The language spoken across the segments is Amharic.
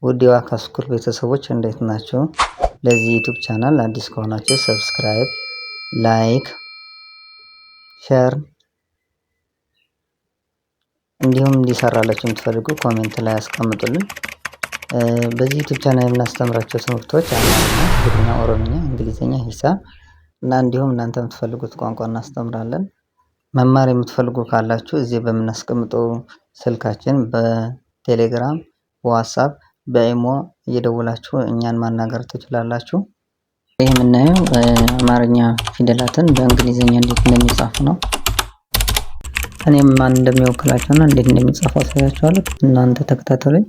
ውድ የዋካ ስኩል ቤተሰቦች እንዴት ናቸው? ለዚህ ዩቲዩብ ቻናል አዲስ ከሆናችሁ ሰብስክራይብ፣ ላይክ፣ ሼር እንዲሁም እንዲሰራላችሁ የምትፈልጉ ኮሜንት ላይ አስቀምጡልን። በዚህ ዩቲዩብ ቻናል የምናስተምራቸው ትምህርቶች አማርኛ፣ ትግርኛ፣ ኦሮምኛ፣ እንግሊዝኛ፣ ሂሳብ እና እንዲሁም እናንተ የምትፈልጉት ቋንቋ እናስተምራለን። መማር የምትፈልጉ ካላችሁ እዚህ በምናስቀምጠው ስልካችን በቴሌግራም፣ በዋትስአፕ፣ በኢሞ እየደወላችሁ እኛን ማናገር ትችላላችሁ። ይህ የምናየው አማርኛ ፊደላትን በእንግሊዝኛ እንዴት እንደሚጻፉ ነው። እኔም ማን እንደሚወክላቸውና እንዴት እንደሚጻፉ አሳያችኋለሁ። እናንተ ተከታተሉኝ።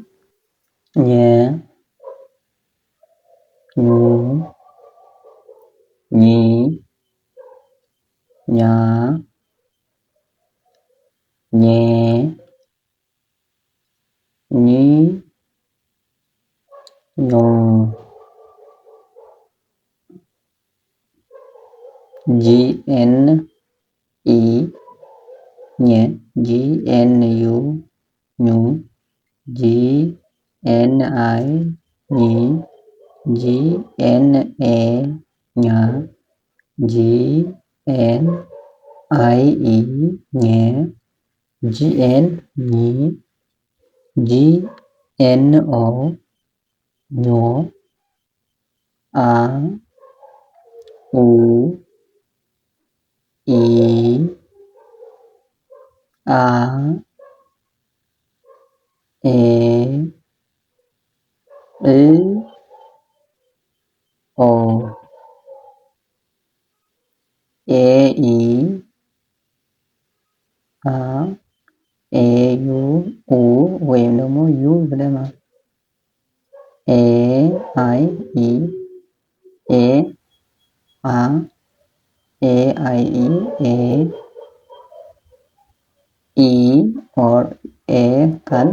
ወይም ደግሞ ዩ ብለን or kan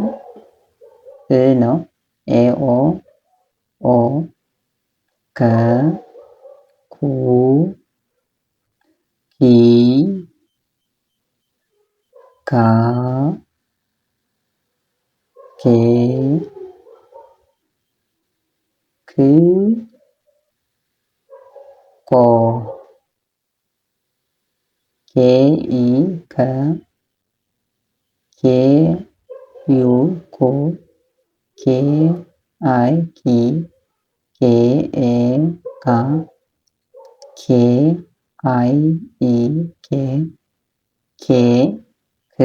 ነው o ka ku ki ka ke ku ko ke i ka ke yu ko ke I ki ke e ka ke I i ke ke k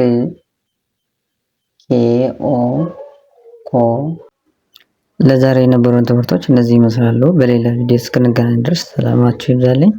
ke o ko ለዛሬ የነበሩን ትምህርቶች እነዚህ ይመስላሉ። በሌላ ቪዲዮ እስክንገናኝ ድረስ ሰላማችሁ ይብዛልኝ።